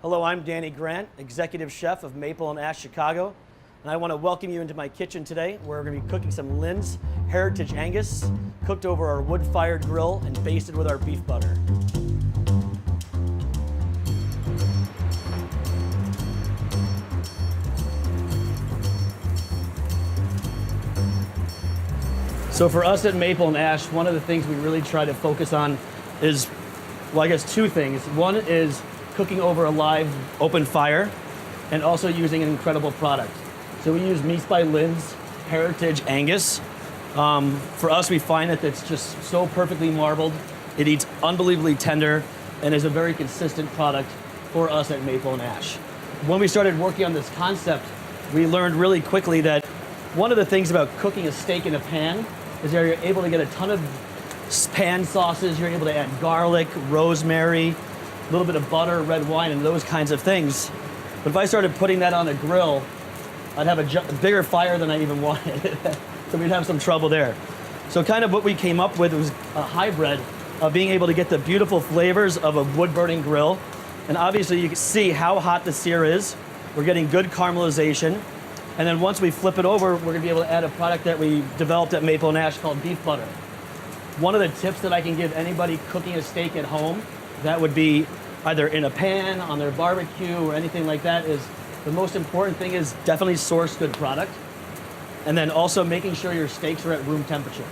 Hello, I'm Danny Grant, Executive Chef of Maple and Ash Chicago, and I want to welcome you into my kitchen today, where we're going to be cooking some Lynn's Heritage Angus, cooked over our wood-fired grill and basted with our beef butter. So for us at Maple and Ash, one of the things we really try to focus on is, well, I guess two things. One is cooking over a live open fire and also using an incredible product. So we use Meats by Lynn's Heritage Angus. For us, we find that it's just so perfectly marbled. It eats unbelievably tender and is a very consistent product for us at Maple and Ash. When we started working on this concept, we learned really quickly that one of the things about cooking a steak in a pan is that you're able to get a ton of pan sauces. You're able to add garlic, rosemary, a little bit of butter, red wine, and those kinds of things. But if I started putting that on a grill, I'd have a bigger fire than I even wanted. So we'd have some trouble there. So kind of what we came up with was a hybrid of being able to get the beautiful flavors of a wood-burning grill. And obviously you can see how hot the sear is. We're getting good caramelization. And then once we flip it over, we're gonna be able to add a product that we developed at Maple and Ash called beef butter. One of the tips that I can give anybody cooking a steak at home, that would be either in a pan, on their barbecue, or anything like that, is the most important thing is definitely source good product. And then also making sure your steaks are at room temperature.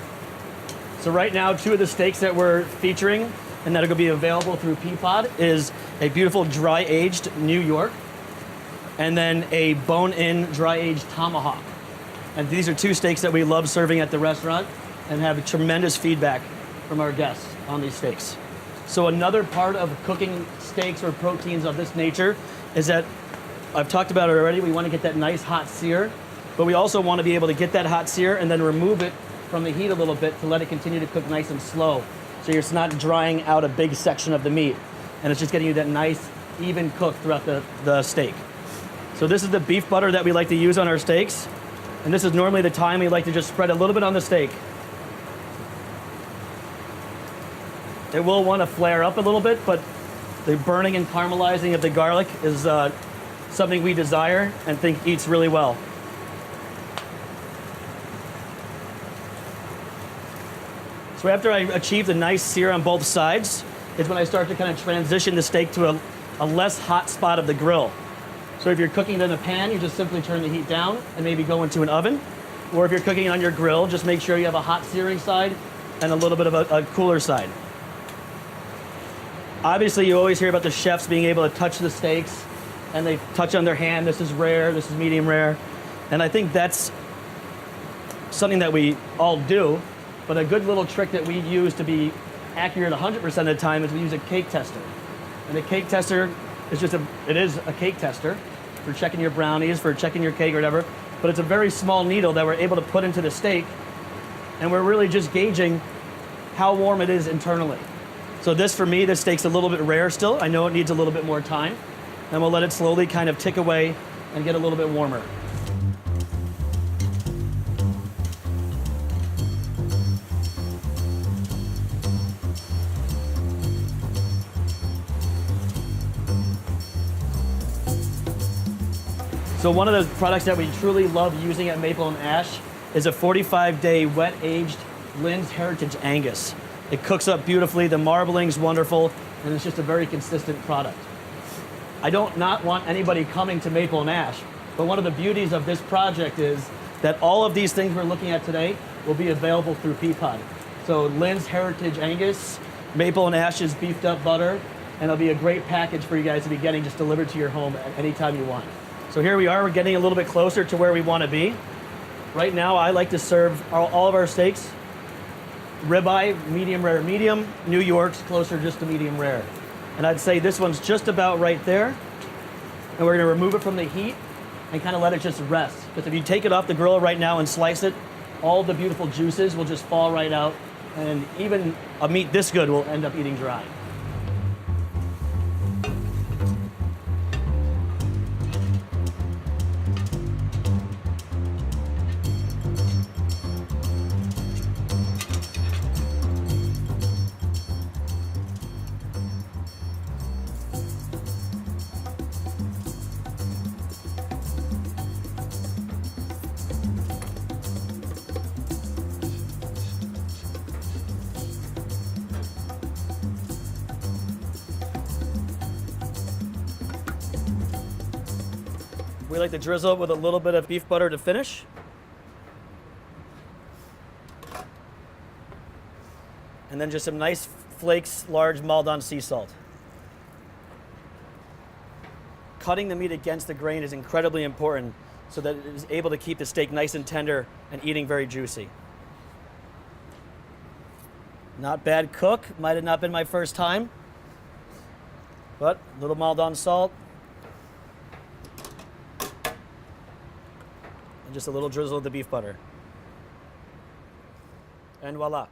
So right now, two of the steaks that we're featuring and that are gonna be available through Peapod is a beautiful dry-aged New York, and then a bone-in dry-aged tomahawk. And these are two steaks that we love serving at the restaurant and have tremendous feedback from our guests on these steaks. So another part of cooking steaks or proteins of this nature is that, I've talked about it already, we want to get that nice hot sear, but we also want to be able to get that hot sear and then remove it from the heat a little bit to let it continue to cook nice and slow. So it's not drying out a big section of the meat, and it's just getting you that nice, even cook throughout the steak. So this is the beef butter that we like to use on our steaks. And this is normally the time we like to just spread a little bit on the steak. It will want to flare up a little bit, but the burning and caramelizing of the garlic is something we desire and think eats really well. So after I achieve the nice sear on both sides, is when I start to kind of transition the steak to a less hot spot of the grill. So if you're cooking it in a pan, you just simply turn the heat down and maybe go into an oven. Or if you're cooking it on your grill, just make sure you have a hot searing side and a little bit of a cooler side. Obviously, you always hear about the chefs being able to touch the steaks and they touch on their hand. This is rare, this is medium rare. And I think that's something that we all do, but a good little trick that we use to be accurate 100% of the time is we use a cake tester. And a cake tester is it is a cake tester for checking your brownies, for checking your cake or whatever, but it's a very small needle that we're able to put into the steak, and we're really just gauging how warm it is internally. So this, for me, this steak's a little bit rare still. I know it needs a little bit more time, and we'll let it slowly kind of tick away and get a little bit warmer. So one of the products that we truly love using at Maple and Ash is a 45-day wet-aged Lynn's Heritage Angus. It cooks up beautifully, the marbling's wonderful, and it's just a very consistent product. I don't not want anybody coming to Maple and Ash, but one of the beauties of this project is that all of these things we're looking at today will be available through Peapod. So Lynn's Heritage Angus, Maple and Ash's beefed up butter, and it'll be a great package for you guys to be getting just delivered to your home at any time you want. So here we are, we're getting a little bit closer to where we want to be. Right now, I like to serve all of our steaks, ribeye, medium rare medium, New York's closer just to medium rare. And I'd say this one's just about right there. And we're gonna remove it from the heat and kind of let it just rest. Because if you take it off the grill right now and slice it, all the beautiful juices will just fall right out, and even a meat this good will end up eating dry. We like to drizzle it with a little bit of beef butter to finish. And then just some nice flakes, large Maldon sea salt. Cutting the meat against the grain is incredibly important so that it is able to keep the steak nice and tender and eating very juicy. Not bad cook, might have not been my first time, but a little Maldon salt and just a little drizzle of the beef butter. And voila.